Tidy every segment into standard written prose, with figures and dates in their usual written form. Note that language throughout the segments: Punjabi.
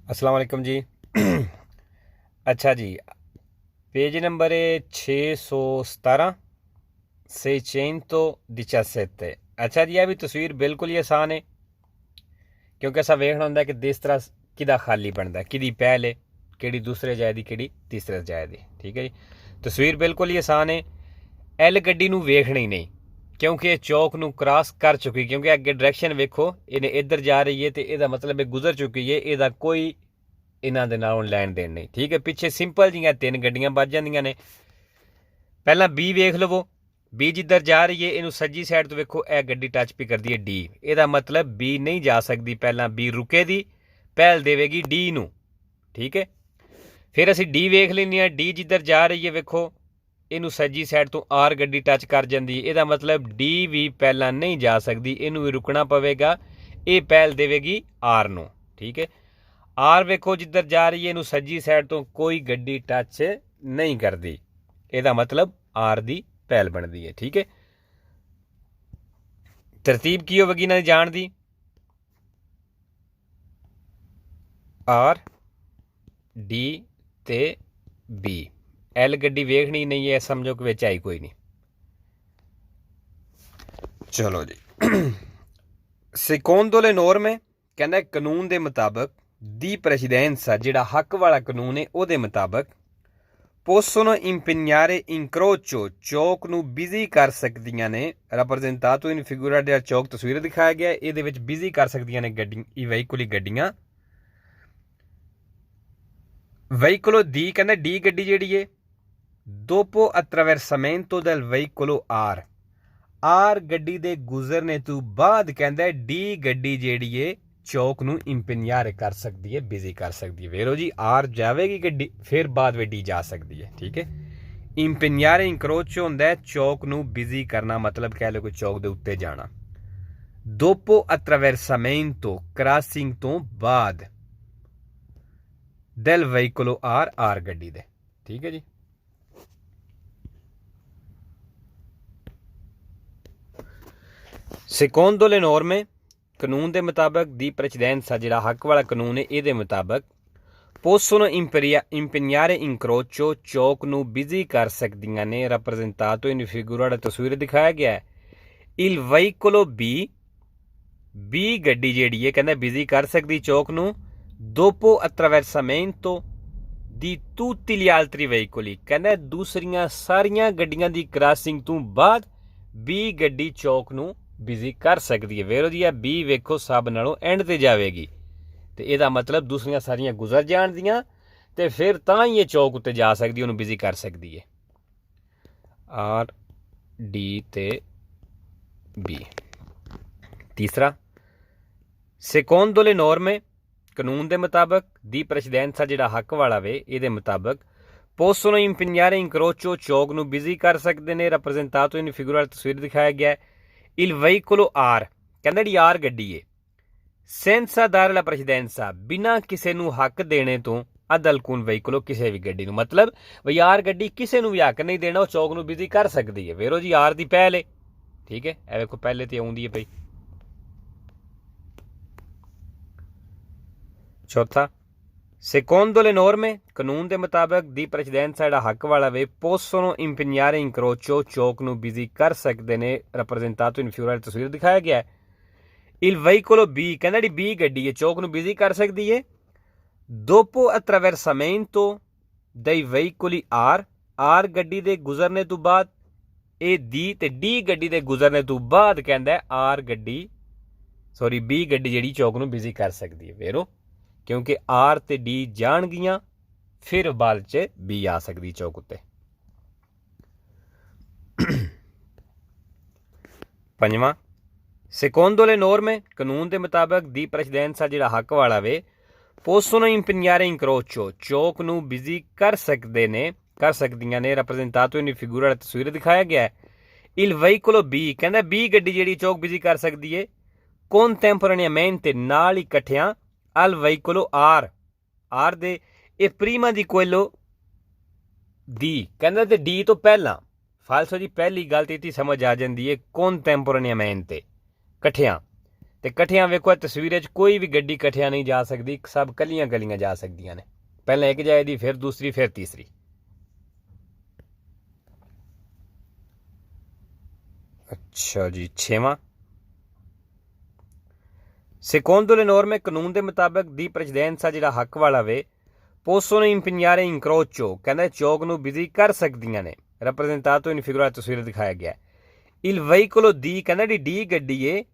अस्सलाम वालेकुम जी। अच्छा जी, पेज नंबर है 617 617। अच्छा जी, भी तस्वीर बिल्कुल ही आसान है क्योंकि ऐसा वेखना होंगे कि जिस तरह किदा खाली बनता है, कि पहले कि दूसरे जाए दी कि तीसरे जाए दी। ठीक है जी, तस्वीर बिल्कुल ही आसान है। एल गड्डी नूं वेखना ही नहीं क्योंकि ये चौक नूं क्रॉस कर चुकी, क्योंकि अगे डायरैक्शन वेखो इन्हें इधर जा रही है तो यदा मतलब ये गुजर चुकी है, यदा कोई इन्हों के नालों लैन देन नहीं। ठीक है, पिछे सिंपल जी तीन गड्डियां बज जांदियां ने। पहला बी वेख लवो, बी जिधर जा रही है इनू सज्जी साइड तो वेखो यह गड्डी टच भी करती है डी, यदा मतलब बी नहीं जा सकती, पहला बी रुके दी पहल देवेगी डी नू। ठीक है, फिर असी डी वेख लें, डी जिधर जा रही है वेखो इनू सज्जी साइड तो आर गड्डी टच कर जाती है, यदा मतलब डी भी पहला नहीं जा सकती, इनू भी रुकना पवेगा, ये पहल देवेगी आर नू। ठीक है, आर वेखो जिधर जा रही है इनू सज्जी साइड तो कोई गड्डी टच नहीं करती, यदा मतलब आर दी पहल बनती है। ठीक है, तरतीब की होगी ना जान दी, आर डी ते बी। एल गड्डी वेखनी नहीं है, समझो कि बिच आई कोई नहीं। चलो जी, सेकोंदो ले नॉर्मे कहना कानून के मुताबिक दी प्रेसिडेंसा जिहड़ा हक वाला कानून है ਉਹਦੇ मुताबिक possono impegnare incrocio चौक ਨੂੰ बिजी कर ਸਕਦੀਆਂ ਨੇ rappresentato in figura ਜਿਹੜਾ ਚੌਕ ਤਸਵੀਰ ਦਿਖਾਇਆ ਗਿਆ ਇਹਦੇ ਵਿੱਚ ਬਿਜ਼ੀ ਕਰ ਸਕਦੀਆਂ ਨੇ ਗੱਡੀ ਇਹ ਵਹੀਕੁਲੀ ਗੱਡੀਆਂ। ਵਹੀਕੁਲੋ ਦੀ ਕਹਿੰਦਾ ਡੀ ਗੱਡੀ ਜਿਹੜੀ ਹੈ dopo attraversamento del veicolo R, R ਗੱਡੀ ਦੇ ਗੁਜ਼ਰਨੇ ਤੋਂ ਬਾਅਦ ਕਹਿੰਦਾ ਡੀ ਗੱਡੀ ਜਿਹੜੀ ਹੈ चौक ਨੂੰ ਇੰਪਨਿਆਰੇ ਕਰ ਸਕਦੀ ਹੈ, ਬਿਜ਼ੀ ਕਰ ਸਕਦੀ ਹੈ। ਵੇਰੋ ਜੀ ਆਰ ਜਾਵੇਗੀ ਗੱਡੀ ਫਿਰ ਬਾਅਦ ਵਿੱਚ ਡੀ ਜਾ ਸਕਦੀ ਹੈ। ਠੀਕ ਹੈ, ਇੰਪਨਿਆਰੇ ਇੰਕਰੋਚੋ ਹੁੰਦਾ ਹੈ ਚੌਕ ਨੂੰ ਬਿਜ਼ੀ ਕਰਨਾ, ਮਤਲਬ ਕਹਿ ਲਓ ਕੋਈ ਚੌਕ ਦੇ ਉੱਤੇ ਜਾਣਾ। dopo attraversamento ਕ੍ਰਾਸਿੰਗ ਤੋਂ ਬਾਅਦ del veicolo R, ਆਰ ਗੱਡੀ ਦੇ। ਠੀਕ ਹੈ ਜੀ, secondo le norme ਕਾਨੂੰਨ ਦੇ ਮੁਤਾਬਕ ਦੀ ਪ੍ਰੈਸੀਡੈਂਸਾ ਜਿਹੜਾ ਹੱਕ ਵਾਲਾ ਕਾਨੂੰਨ ਹੈ ਇਹਦੇ ਮੁਤਾਬਕ possono impegnare incrocio ਚੌਕ ਨੂੰ ਬਿਜ਼ੀ ਕਰ ਸਕਦੀਆਂ ਨੇ rappresentato in figura ਦਾ ਤਸਵੀਰ ਦਿਖਾਇਆ ਗਿਆ ਹੈ il veicolo B ਗੱਡੀ ਜਿਹੜੀ ਹੈ ਕਹਿੰਦਾ ਬਿਜ਼ੀ ਕਰ ਸਕਦੀ ਚੌਕ ਨੂੰ dopo attraversamento di tutti gli altri veicoli, ਕਹਿੰਦਾ ਦੂਸਰੀਆਂ ਸਾਰੀਆਂ ਗੱਡੀਆਂ ਦੀ ਕ੍ਰਾਸਿੰਗ ਤੋਂ ਬਾਅਦ B ਗੱਡੀ ਚੌਕ ਨੂੰ ਬਿਜ਼ੀ ਕਰ ਸਕਦੀ ਹੈ। ਵੇਰੋ ਜੀ ਬੀ ਵੇਖੋ ਸਭ ਨਾਲੋਂ ਐਂਡ ਤੇ ਜਾਵੇਗੀ ਤੇ ਇਹਦਾ ਮਤਲਬ ਦੂਸਰੀਆਂ ਸਾਰੀਆਂ ਗੁਜ਼ਰ ਜਾਣਦੀਆਂ ਤੇ ਫਿਰ ਤਾਂ ਹੀ ਇਹ ਚੌਕ ਉੱਤੇ ਜਾ ਸਕਦੀ, ਉਹਨੂੰ ਬਿਜ਼ੀ ਕਰ ਸਕਦੀ ਹੈ। ਆਰ ਡੀ ਤੇ ਬੀ। ਤੀਸਰਾ, secondo le norme ਕਾਨੂੰਨ ਦੇ ਮੁਤਾਬਕ ਦੀ ਪ੍ਰੈਸੀਡੈਂਸਾ ਜਿਹੜਾ ਹੱਕ ਵਾਲਾ ਵੇ ਇਹਦੇ ਮੁਤਾਬਕ possono impegnare incrocio ਚੌਕ ਨੂੰ ਬਿਜ਼ੀ ਕਰ ਸਕਦੇ ਨੇ rappresentato in figura ਤਸਵੀਰ ਦਿਖਾਇਆ ਗਿਆ il veicolo R, ਕਹਿੰਦਾ ਜਿਹੜੀ ਆਰ ਗੱਡੀ ਹੈ senza dare la precedenza ਬਿਨਾਂ ਕਿਸੇ ਨੂੰ ਹੱਕ ਦੇਣੇ ਤੋਂ ਅਦਲ ਕੁਨ ਵਹੀਕਲੋ ਕਿਸੇ ਵੀ ਗੱਡੀ ਨੂੰ, ਮਤਲਬ ਵੀ ਆਰ ਗੱਡੀ ਕਿਸੇ ਨੂੰ ਵੀ ਹੱਕ ਨਹੀਂ ਦੇਣਾ, ਉਹ ਚੌਕ ਨੂੰ ਬਿਜ਼ੀ ਕਰ ਸਕਦੀ ਹੈ। ਵੇਰੋ ਜੀ ਆਰ ਦੀ ਪਹਿਲ ਹੈ। ਠੀਕ ਹੈ, ਇਹ ਵੇਖੋ ਪਹਿਲੇ ਤੇ ਆਉਂਦੀ ਹੈ ਪਈ। ਚੌਥਾ, secondo le norme ਕਾਨੂੰਨ ਦੇ ਮੁਤਾਬਕ ਦੀ ਪ੍ਰੈਸੀਡੈਂਸਾ ਜਿਹੜਾ ਹੱਕ ਵਾਲਾ ਵੇ possono impegnare incrocio ਚੌਕ ਨੂੰ ਬਿਜ਼ੀ ਕਰ ਸਕਦੇ ਨੇ rappresentato in figura ਤਸਵੀਰ ਦਿਖਾਇਆ ਗਿਆ ਹੈ il veicolo B, ਕਹਿੰਦਾ ਜਿਹੜੀ B ਗੱਡੀ ਹੈ ਚੌਕ ਨੂੰ ਬਿਜ਼ੀ ਕਰ ਸਕਦੀ ਹੈ dopo attraversamento dei veicoli R ਗੱਡੀ ਦੇ ਗੁਜ਼ਰਨੇ ਤੋਂ ਬਾਅਦ ਇਹ ਦੀ ਤੇ D ਗੱਡੀ ਦੇ ਗੁਜ਼ਰਨੇ ਤੋਂ ਬਾਅਦ ਕਹਿੰਦਾ B ਗੱਡੀ ਜਿਹੜੀ ਚੌਕ ਨੂੰ ਬਿਜ਼ੀ ਕਰ ਸਕਦੀ ਹੈ। ਵੇਰੋ क्योंकि आर ते डी जान गियां फिर बाद च बी आ सकती चौक उत्ते। पंजवां, secondo le norme कानून के मुताबिक दी प्रेसिडेंसा जिहड़ा हक वाला वे possono impegnare incrocio चौक नूं बिजी कर सकदियां ने rappresentato in figura तस्वीर दिखाया गया है il veicolo B, कहंदा B गड्डी जिहड़ी चौक बिजी कर सकदी है contemporaneamente नाल ही इकट्ठियां al veicolo R ਦੇ ਇਹ ਪ੍ਰੀਮਾ ਦੀ ਕੋਇਲੋ ਦੀ ਕਹਿੰਦਾ ਤੇ ਡੀ ਤੋਂ ਪਹਿਲਾਂ ਫਾਲਸੋ ਜੀ ਪਹਿਲੀ ਗੱਲ ਤੇ ਇਤੀ ਸਮਝ ਆ ਜਾਂਦੀ ਹੈ contemporaneamente ਇਕੱਠਿਆਂ ਤੇ ਇਕੱਠਿਆਂ ਵੇਖੋ ਤਸਵੀਰ 'ਚ ਕੋਈ ਵੀ ਗੱਡੀ ਇਕੱਠਿਆਂ ਨਹੀਂ ਜਾ ਸਕਦੀ, ਸਭ ਕੱਲੀਆਂ ਕੱਲੀਆਂ ਜਾ ਸਕਦੀਆਂ ਨੇ। ਪਹਿਲਾਂ ਇੱਕ ਜਾਏਗੀ, ਫਿਰ ਦੂਸਰੀ, ਫਿਰ ਤੀਸਰੀ। अच्छा जी, 6वां, secondo le norme ਕਾਨੂੰਨ ਦੇ ਮੁਤਾਬਕ ਦੀ ਪ੍ਰੈਸੀਡੈਂਸਾ ਜਿਹੜਾ ਹੱਕ ਵਾਲਾ ਵੇ possono impegnare incrocio, ਕਹਿੰਦਾ ਚੌਕ ਨੂੰ ਬਿਜ਼ੀ ਕਰ ਸਕਦੀਆਂ ਨੇ। rappresentato in figura ਤਸਵੀਰ ਦਿਖਾਇਆ ਗਿਆ। il veicolo di, ਕਹਿੰਦਾ ਡੀ ਗੱਡੀ ਏ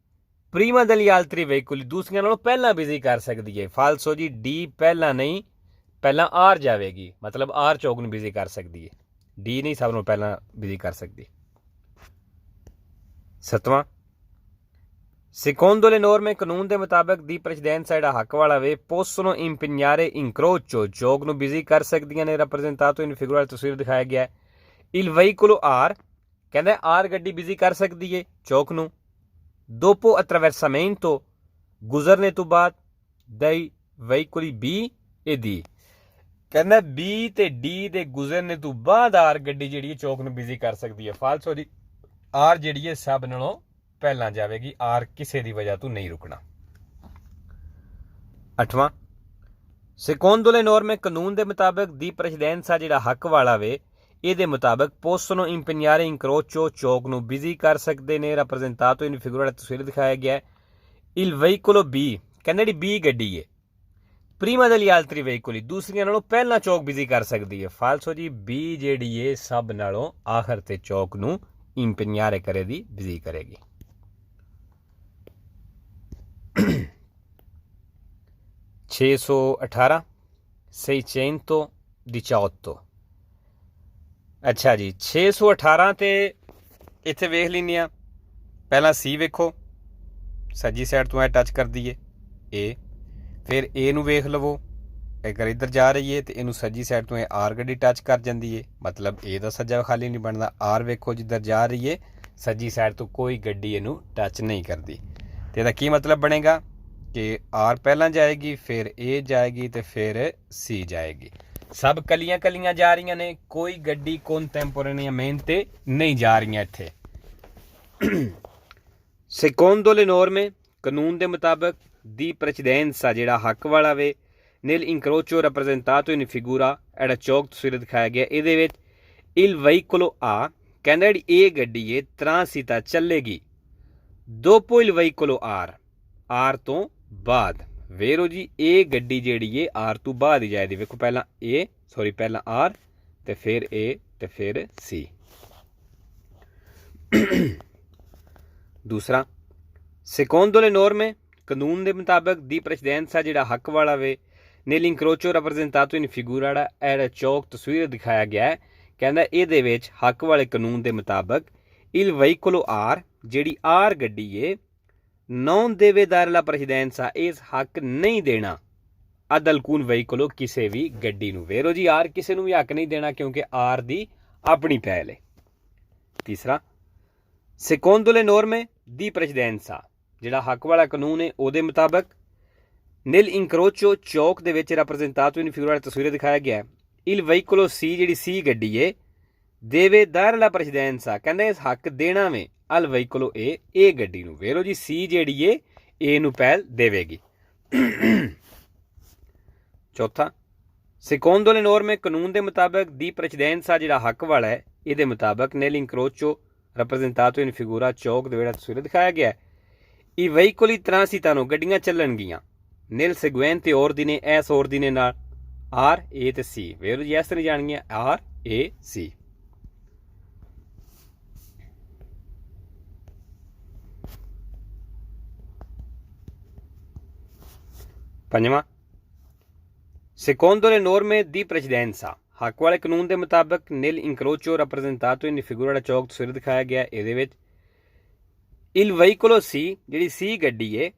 prima degli altri veicoli, ਦੂਸਰੀਆਂ ਨਾਲੋਂ ਪਹਿਲਾਂ ਬਿਜ਼ੀ ਕਰ ਸਕਦੀ ਏ। ਫਾਲਸੋ ਜੀ, ਡੀ ਪਹਿਲਾਂ ਨਹੀਂ, ਪਹਿਲਾਂ ਆਰ ਜਾਵੇਗੀ, ਮਤਲਬ ਆਰ ਚੌਕ ਨੂੰ ਬਿਜ਼ੀ ਕਰ ਸਕਦੀ ਏ, ਡੀ ਨਹੀਂ ਸਭ ਨੂੰ ਪਹਿਲਾਂ ਬਿਜ਼ੀ ਕਰ ਸਕਦੀ। 7ਵਾਂ, secondo le norme ਕਾਨੂੰਨ ਦੇ ਮੁਤਾਬਕ ਦੀ ਪ੍ਰੈਸੀਡੈਂਸਾ ਜਿਹੜਾ ਹੱਕ ਵਾਲਾ ਵੇ possono impegnare incrocio, ਚੌਕ ਨੂੰ ਬਿਜ਼ੀ ਕਰ ਸਕਦੀਆਂ ਨੇ। rappresentato in figura ਤਸਵੀਰ ਦਿਖਾਇਆ ਗਿਆ। il veicolo R, ਕਹਿੰਦਾ ਆਰ ਗੱਡੀ ਬਿਜ਼ੀ ਕਰ ਸਕਦੀ ਏ ਚੌਕ ਨੂੰ dopo attraversamento, ਗੁਜ਼ਰਨੇ ਤੋਂ ਬਾਅਦ dei veicoli B e D, ਕਹਿੰਦਾ B ਤੇ D ਦੇ ਗੁਜ਼ਰਨੇ ਤੋਂ ਬਾਅਦ ਆਰ ਗੱਡੀ ਜਿਹੜੀ ਚੌਕ ਨੂੰ ਬਿਜ਼ੀ ਕਰ ਸਕਦੀ ਹੈ। ਫਾਲਸੋ ਦੀ ਆਰ ਜਿਹੜੀ ਹੈ ਸਭ ਨਾਲੋਂ ਪਹਿਲਾਂ ਜਾਵੇਗੀ, ਆਰ ਕਿਸੇ ਦੀ ਵਜ੍ਹਾ ਤੋਂ ਨਹੀਂ ਰੁਕਣਾ। 8ਵਾਂ, secondo le norme ਕਾਨੂੰਨ ਦੇ ਮੁਤਾਬਕ ਦੀ ਪ੍ਰੈਸੀਡੈਂਸਾ ਜਿਹੜਾ ਹੱਕ ਵਾਲਾ ਵੇ ਇਹਦੇ ਮੁਤਾਬਕ possono impegnare incrocio, ਚੌਕ ਨੂੰ ਬਿਜ਼ੀ ਕਰ ਸਕਦੇ ਨੇ। rappresentato in figura ਤਸਵੀਰ ਦਿਖਾਇਆ ਗਿਆ। il veicolo B, ਕਹਿੰਦੇ ਜਿਹੜੀ B ਗੱਡੀ ਹੈ prima degli altri veicoli, ਦੂਸਰੀਆਂ ਨਾਲੋਂ ਪਹਿਲਾਂ ਚੌਕ ਬਿਜ਼ੀ ਕਰ ਸਕਦੀ ਹੈ। ਫਾਲਸੋ ਜੀ, B ਜਿਹੜੀ ਹੈ ਸਭ ਨਾਲੋਂ ਆਖਰ ਤੇ ਚੌਕ ਨੂੰ impegnare ਕਰੇਗੀ, ਬਿਜ਼ੀ ਕਰੇਗੀ। 618, 618। ਅੱਛਾ ਜੀ, 618 ਤੇ ਇੱਥੇ ਵੇਖ ਲੈਂਦੇ ਹਾਂ। ਪਹਿਲਾਂ ਸੀ ਵੇਖੋ, ਸੱਜੀ ਸਾਈਡ ਤੋਂ ਐ ਟੱਚ ਕਰਦੀ ਏ ਏ, ਫਿਰ ਏ ਨੂੰ ਵੇਖ ਲਵੋ, ਅਗਰ ਇੱਧਰ ਜਾ ਰਹੀ ਏ ਤੇ ਇਹਨੂੰ ਸੱਜੀ ਸਾਈਡ ਤੋਂ ਇਹ ਆਰ ਗੱਡੀ ਟੱਚ ਕਰ ਜਾਂਦੀ ਏ, ਮਤਲਬ ਏ ਦਾ ਸੱਜਾ ਖਾਲੀ ਨਹੀਂ ਬਣਦਾ। ਆਰ ਵੇਖੋ ਜਿੱਧਰ ਜਾ ਰਹੀ ਏ ਸੱਜੀ ਸਾਈਡ ਤੋਂ ਕੋਈ ਗੱਡੀ ਇਹਨੂੰ ਟੱਚ ਨਹੀਂ ਕਰਦੀ, ਤੇ ਇਹਦਾ ਕੀ ਮਤਲਬ ਬਣੇਗਾ ਕਿ ਆਰ ਪਹਿਲਾਂ ਜਾਏਗੀ, ਫਿਰ ਏ ਜਾਏਗੀ ਤੇ ਫਿਰ ਸੀ ਜਾਏਗੀ। ਸਭ ਕਲੀਆਂ ਕਲੀਆਂ ਜਾ ਰਹੀਆਂ ਨੇ, ਕੋਈ ਗੱਡੀ contemporaneamente ਨਹੀਂ ਜਾ ਰਹੀਆਂ ਇੱਥੇ। secondo le norme ਕਾਨੂੰਨ ਦੇ ਮੁਤਾਬਕ ਦੀ ਪ੍ਰੈਸੀਡੈਂਸਾ ਜਿਹੜਾ ਹੱਕ ਵਾਲਾ ਵੇ nel incrocio rappresentato in figura, ਜਿਹੜਾ ਚੌਕ ਤਸਵੀਰ ਦਿਖਾਇਆ ਗਿਆ ਇਹਦੇ ਵਿੱਚ il veicolo A, ਕਹਿੰਦਾ ਜਿਹੜੀ ਇਹ ਗੱਡੀ ਏ transita ਚੱਲੇਗੀ dopo il veicolo R, R ਤੋਂ ਬਾਅਦ। ਵੇਰੋ ਜੀ, ਇਹ ਗੱਡੀ ਜਿਹੜੀ ਏ ਆਰ ਤੋਂ ਬਾਅਦ ਹੀ ਜਾਏਗੀ। ਵੇਖੋ ਪਹਿਲਾਂ ਏ, ਸੌਰੀ ਪਹਿਲਾਂ ਆਰ ਤੇ ਫਿਰ ਏ ਤੇ ਫਿਰ ਸੀ। ਦੂਸਰਾ, secondo le norme ਕਾਨੂੰਨ ਦੇ ਮੁਤਾਬਕ ਦੀ ਪ੍ਰੈਸੀਡੈਂਸਾ ਜਿਹੜਾ ਹੱਕ ਵਾਲਾ ਵੇ nell'incrocio rappresentato in figura, ਜਿਹੜਾ ਚੌਕ ਤਸਵੀਰ ਦਿਖਾਇਆ ਗਿਆ, ਕਹਿੰਦਾ ਇਹਦੇ ਵਿੱਚ ਹੱਕ ਵਾਲੇ ਕਾਨੂੰਨ ਦੇ ਮੁਤਾਬਕ il veicolo R, ਜਿਹੜੀ ਆਰ ਗੱਡੀ ਏ non deve dare la precedenza, ਇਸ ਹੱਕ ਨਹੀਂ ਦੇਣਾ ad alcun veicolo, ਕਿਸੇ ਵੀ ਗੱਡੀ ਨੂੰ। ਵੇਰੋ ਜੀ, ਆਰ ਕਿਸੇ ਨੂੰ ਵੀ ਹੱਕ ਨਹੀਂ ਦੇਣਾ ਕਿਉਂਕਿ ਆਰ ਦੀ ਆਪਣੀ ਪਹਿਲ ਹੈ। ਤੀਸਰਾ, secondo le norme di precedenza, ਜਿਹੜਾ ਹੱਕ ਵਾਲਾ ਕਾਨੂੰਨ ਹੈ ਉਹਦੇ ਮੁਤਾਬਕ nel incrocio, ਚੌਕ ਦੇ ਵਿੱਚ rappresentato in figura ਤਸਵੀਰ ਦਿਖਾਇਆ ਗਿਆ il veicolo C, ਜਿਹੜੀ ਸੀ ਗੱਡੀ ਹੈ deve dare la precedenza, ਕਹਿੰਦਾ ਇਸ ਹੱਕ ਦੇਣਾ ਵੇ al veicolo A, ਇਹ ਗੱਡੀ ਨੂੰ। ਵੇਰੋ ਜੀ, ਸੀ ਜਿਹੜੀ ਏ ਏ ਨੂੰ ਪਹਿਲ ਦੇਵੇਗੀ। ਚੌਥਾ, secondo le norme ਕਾਨੂੰਨ ਦੇ ਮੁਤਾਬਕ ਦੀ ਪ੍ਰੈਸੀਡੈਂਸਾ ਜਿਹੜਾ ਹੱਕ ਵਾਲਾ ਹੈ ਇਹਦੇ ਮੁਤਾਬਕ nel incrocio rappresentato in figura, ਚੌਕ ਦੇ ਜਿਹੜਾ ਤਸਵੀਰ ਦਿਖਾਇਆ ਗਿਆ i veicoli transitano, ਗੱਡੀਆਂ ਚੱਲਣਗੀਆਂ nel seguente ordine, ਇਸ ordine ਨਾਲ R, A ਤੇ C। ਵੇਰੋ ਜੀ, ਇਸ ਤਰ੍ਹਾਂ ਜਾਣਗੀਆਂ R, A, C। ਪੰਜਵਾਂ, secondo le norme di precedenza, ਹੱਕ ਵਾਲੇ ਕਾਨੂੰਨ ਦੇ ਮੁਤਾਬਕ nel incrocio rappresentato in figura, ਚੌਕ ਤਸਵੀਰ ਦਿਖਾਇਆ ਗਿਆ ਇਹਦੇ ਵਿੱਚ il veicolo C, ਜਿਹੜੀ ਸੀ ਗੱਡੀ ਏ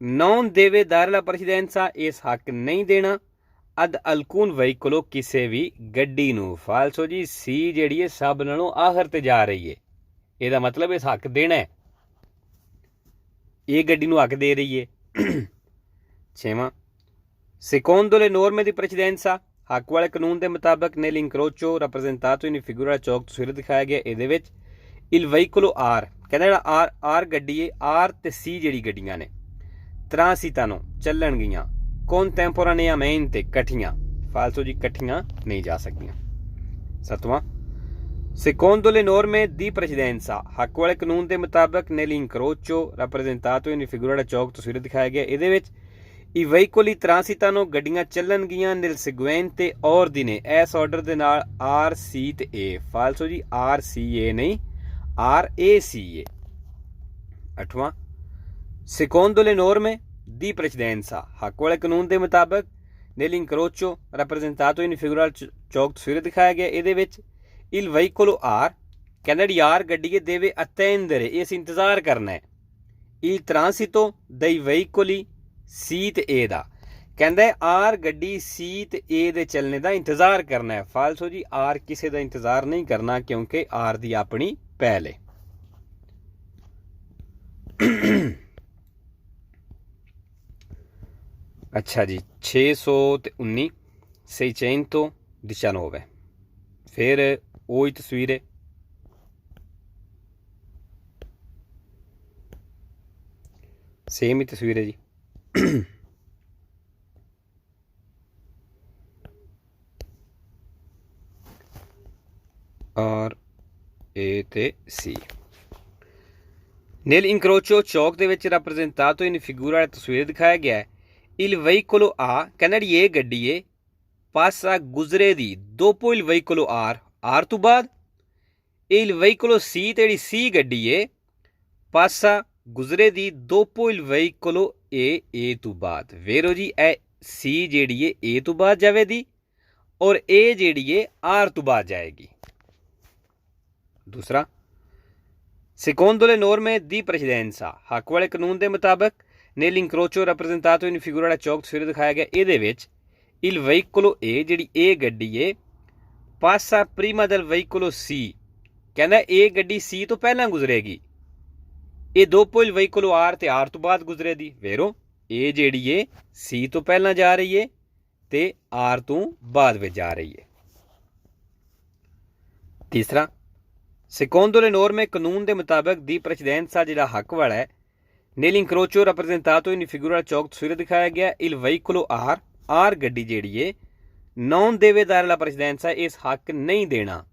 non deve dare la precedenza, ਇਸ ਹੱਕ ਨਹੀਂ ਦੇਣਾ ad alcun veicolo, ਕਿਸੇ ਵੀ ਗੱਡੀ ਨੂੰ। ਫਾਲਸੋ ਜੀ, ਸੀ ਜਿਹੜੀ ਏ ਸਭ ਨਾਲੋਂ ਆਖਰ ਤੇ ਜਾ ਰਹੀ ਏ, ਇਹਦਾ ਮਤਲਬ ਇਸ ਹੱਕ ਦੇਣਾ ਹੈ, ਇਹ ਗੱਡੀ ਨੂੰ ਹੱਕ ਦੇ ਰਹੀ ਏ। ਛੇਵਾਂ, secondo le norme di precedenza, ਹੱਕ ਵਾਲੇ ਕਾਨੂੰਨ ਦੇ ਮੁਤਾਬਕ nel incrocio rappresentato in figura, ਚੌਕ ਤਸਵੀਰ ਦਿਖਾਇਆ ਗਿਆ ਇਹਦੇ ਵਿੱਚ il veicolo R, ਕਹਿੰਦਾ ਜਿਹੜਾ ਆਰ ਗੱਡੀ ਏ, ਆਰ ਤੇ ਸੀ ਜਿਹੜੀ ਗੱਡੀਆਂ ਨੇ ट्रांसितानो ਚੱਲਣਗੀਆਂ contemporaneamente ਇਕੱਠੀਆਂ ਫਾਲਸੋ ਜੀ ਇਕੱਠੀਆਂ नहीं जा ਸਕਦੀਆਂ। 7ਵਾਂ secondo le norme di precedenza ਹੱਕ ਵਾਲੇ ਕਾਨੂੰਨ ਦੇ ਮੁਤਾਬਕ nell'incrocio rappresentato in figura da ਚੌਕ ਤਸਵੀਰ ਦਿਖਾਇਆ ਗਿਆ ਇਹਦੇ ਵਿੱਚ i veicoli transitano ਗੱਡੀਆਂ ਚੱਲਣਗੀਆਂ nel seguente ordine ਇਸ ਆਰਡਰ ਦੇ ਨਾਲ R C ਤੇ A ਫਾਲਸੋ ਜੀ R C A ਨਹੀਂ R A C A। 8ਵਾਂ secondo le norme di precedenza ਹੱਕ ਵਾਲੇ ਕਾਨੂੰਨ ਦੇ ਮੁਤਾਬਕ nell'incrocio rappresentato in figura ਚੌਕ ਤਸਵੀਰ ਦਿਖਾਇਆ ਗਿਆ ਇਹਦੇ ਵਿੱਚ il veicolo R ਕਹਿੰਦਾ ਯਾਰ ਗੱਡੀ deve attendere ਇਸ ਇੰਤਜ਼ਾਰ ਕਰਨਾ ਹੈ il transito dei veicoli C ਤੇ A ਦਾ ਕਹਿੰਦਾ R ਗੱਡੀ C ਤੇ A ਦੇ ਚੱਲਣੇ ਦਾ ਇੰਤਜ਼ਾਰ ਕਰਨਾ ਹੈ ਫਾਲਸੋ ਜੀ R ਕਿਸੇ ਦਾ ਇੰਤਜ਼ਾਰ ਨਹੀਂ ਕਰਨਾ ਕਿਉਂਕਿ R ਦੀ ਆਪਣੀ ਪਹਿਲ ਹੈ। अच्छा जी 619 619 फिर वही तस्वीर है सेम ही तस्वीर है जी और ए ते सी nel incrocio चौक ਦੇ ਵਿੱਚ rappresentato in figura तस्वीर दिखाया गया है il veicolo A ਕਹਿੰਦਾ ਇਹ ਗੱਡੀ ਏ ਪਾਸਾ ਗੁਜ਼ਰੇ ਦੀ dopo il veicolo R ਤੋਂ ਬਾਅਦ il veicolo C ਤੇ ਜਿਹੜੀ C ਗੱਡੀ ਏ ਪਾਸਾ ਗੁਜ਼ਰੇ ਦੀ dopo il veicolo A ਤੋਂ ਬਾਅਦ ਵੇਰੋ ਜੀ ਇਹ C ਜਿਹੜੀ ਏ A ਤੋਂ ਬਾਅਦ ਜਾਵੇਗੀ ਔਰ A ਜਿਹੜੀ ਏ R ਤੋਂ ਬਾਅਦ ਜਾਏਗੀ। ਦੂਸਰਾ secondo le norme di precedenza ਹੱਕ ਵਾਲੇ ਕਾਨੂੰਨ ਦੇ ਮੁਤਾਬਕ nell'incrocio rappresentato in figura da ਚੌਕ ਤਸਵੀਰ ਦਿਖਾਇਆ ਗਿਆ ਇਹਦੇ ਵਿੱਚ il veicolo A ਜਿਹੜੀ ਇਹ ਗੱਡੀ ਏ passa prima del veicolo C ਕਹਿੰਦਾ ਇਹ ਗੱਡੀ C ਤੋਂ ਪਹਿਲਾਂ ਗੁਜ਼ਰੇਗੀ ਇਹ dopo il veicolo R ਤੇ R ਤੋਂ ਬਾਅਦ ਗੁਜ਼ਰੇਗੀ ਵੇਰੋ ਇਹ ਜਿਹੜੀ ਏ C ਤੋਂ ਪਹਿਲਾਂ ਜਾ ਰਹੀ ਏ ਤੇ R ਤੋਂ ਬਾਅਦ ਵਿੱਚ ਜਾ ਰਹੀ ਏ। ਤੀਸਰਾ secondo le norme ਕਾਨੂੰਨ ਦੇ ਮੁਤਾਬਕ ਦੀ precedenza ਜਿਹੜਾ ਹੱਕ ਵਾਲਾ ਹੈ nell'incrocio rappresentato in figura ਚੌਕ ਤਸਵੀਰ ਦਿਖਾਇਆ ਗਿਆ il veicolo R ਗੱਡੀ ਜਿਹੜੀ ਏ non deve dare la precedenza ਇਸ ਹੱਕ ਨਹੀਂ ਦੇਣਾ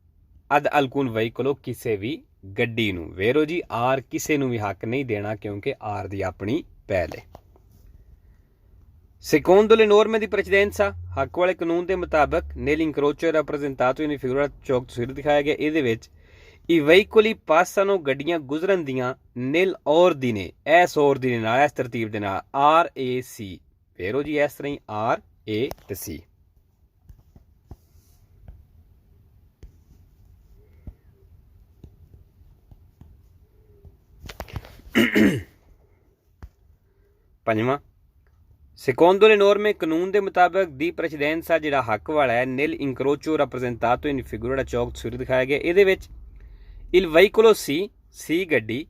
ad alcun veicolo ਕਿਸੇ ਵੀ ਗੱਡੀ ਨੂੰ ਵੇਰੋ ਜੀ R ਕਿਸੇ ਨੂੰ ਵੀ ਹੱਕ ਨਹੀਂ ਦੇਣਾ ਕਿਉਂਕਿ R ਦੀ ਆਪਣੀ ਪਹਿਲ ਹੈ। secondo le norme di precedenza ਹੱਕ ਵਾਲੇ ਕਾਨੂੰਨ ਦੇ ਮੁਤਾਬਕ nell'incrocio rappresentato in figura ਚੌਕ ਤਸਵੀਰ ਦਿਖਾਇਆ ਗਿਆ ਇਹਦੇ ਵਿੱਚ i veicoli passano ਗੱਡੀਆਂ ਗੁਜ਼ਰਨ ਦੀਆਂ nel ordine ਇਸ ordine ਨਾਲ ਇਸ ਤਰਤੀਬ ਦੇ ਨਾਲ R A C ਵੇਰੋ ਜੀ ਇਸ ਤਰ੍ਹਾਂ ਹੀ R A ਤੇ C। ਪੰਜਵਾਂ secondo le norme ਕਾਨੂੰਨ ਦੇ ਮੁਤਾਬਕ ਦੀ precedenza ਜਿਹੜਾ ਹੱਕ ਵਾਲਾ ਹੈ nel incrocio rappresentato in figura ਦਾ ਚੌਕ ਤਸਵੀਰ ਦਿਖਾਇਆ ਗਿਆ ਇਹਦੇ ਵਿੱਚ il veicolo C ਗੱਡੀ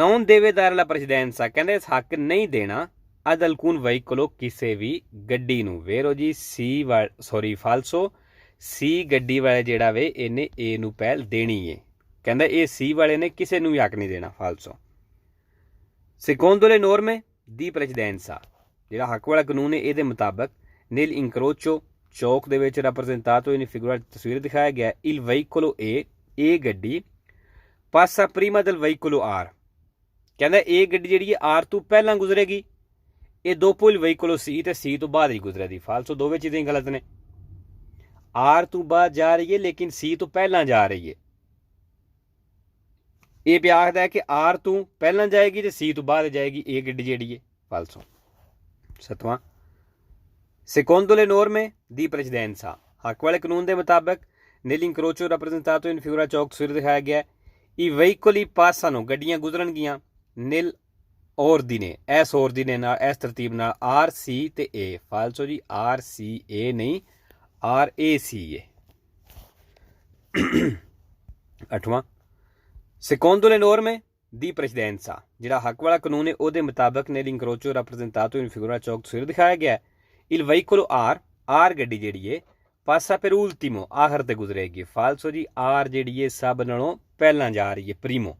non deve dare la precedenza ਕਹਿੰਦੇ ਇਸ ਹੱਕ ਨਹੀਂ ਦੇਣਾ ad alcun veicolo ਕਿਸੇ ਵੀ ਗੱਡੀ ਨੂੰ ਵੇਰੋ ਜੀ ਫਾਲਸੋ C ਗੱਡੀ ਵਾਲੇ ਜਿਹੜਾ ਵੇ ਇਹਨੇ A ਨੂੰ ਪਹਿਲ ਦੇਣੀ ਏ ਕਹਿੰਦਾ ਇਹ C ਵਾਲੇ ਨੇ ਕਿਸੇ ਨੂੰ ਵੀ ਹੱਕ ਨਹੀਂ ਦੇਣਾ ਫਾਲਸੋ। secondo le norme di precedenza ਜਿਹੜਾ ਹੱਕ ਵਾਲਾ ਕਾਨੂੰਨ ਹੈ ਇਹਦੇ ਮੁਤਾਬਕ nel incrocio ਚੌਕ ਦੇ ਵਿੱਚ rappresentato in figura ਤਸਵੀਰ ਦਿਖਾਇਆ ਗਿਆ il veicolo A ਗੱਡੀ ਪਾਸਾ ਪ੍ਰੀਮਾ del veicolo R ਕਹਿੰਦਾ ਇਹ ਗੱਡੀ ਜਿਹੜੀ ਹੈ R ਤੋਂ ਪਹਿਲਾਂ ਗੁਜ਼ਰੇਗੀ ਇਹ dopo il veicolo C ਤੇ C ਤੋਂ ਬਾਅਦ ਹੀ ਗੁਜ਼ਰੇਗੀ ਫਾਲਸੋ ਦੋਵੇਂ ਚੀਜ਼ਾਂ ਗਲਤ ਨੇ R ਤੋਂ ਬਾਅਦ ਜਾ ਰਹੀ ਹੈ ਲੇਕਿਨ C ਤੋਂ ਪਹਿਲਾਂ ਜਾ ਰਹੀ ਹੈ ਇਹ ਵੀ ਆਖਦਾ ਹੈ ਕਿ R ਤੋਂ ਪਹਿਲਾਂ ਜਾਏਗੀ ਤੇ C ਤੋਂ ਬਾਅਦ ਜਾਏਗੀ ਇਹ ਗੱਡੀ ਜਿਹੜੀ ਹੈ ਫਾਲਸੋ। 7ਵਾਂ secondo le norme di precedenza ਹੱਕ ਵਾਲੇ ਕਾਨੂੰਨ ਦੇ ਮੁਤਾਬਕ nell'incrocio rappresentato in figura ਚੌਕ ਤਸਵੀਰ ਦਿਖਾਇਆ ਗਿਆ i veicoli passano ਗੱਡੀਆਂ ਗੁਜ਼ਰਨਗੀਆਂ nel ordine ਇਸ ordine ਨਾਲ ਇਸ ਤਰਤੀਬ ਨਾਲ R C ਤੇ A ਫਾਲਸੋ ਜੀ R C A ਨਹੀਂ R A C ਹੈ। 8ਵਾਂ secondo le norme ਦੀ precedenza ਜਿਹੜਾ ਹੱਕ ਵਾਲਾ ਕਾਨੂੰਨ ਹੈ ਉਹਦੇ ਮੁਤਾਬਕ nell'incrocio rappresentato in figura ਚੌਕ ਤਸਵੀਰ ਦਿਖਾਇਆ ਗਿਆ il veicolo R ਗੱਡੀ ਜਿਹੜੀ ਹੈ ਪਾਸਾ per ultimo ਆਖਰ ਤੇ ਗੁਜ਼ਰੇਗੀ ਫਾਲਸੋ ਜੀ R ਜਿਹੜੀ ਹੈ ਸਭ ਨਾਲੋਂ ਪਹਿਲਾਂ ਜਾ ਰਹੀ ਹੈ ਪ੍ਰੀਮੋ।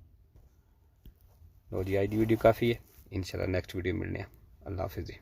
ਲੋ ਜੀ ਅੱਜ ਦੀ ਵੀਡੀਓ ਕਾਫੀ ਹੈ ਇੰਸ਼ਾਅੱਲਾ ਨੈਕਸਟ ਵੀਡੀਓ ਮਿਲਣੇ ਆ। ਅੱਲਾ ਹਾਫਿਜ਼ ਜੀ।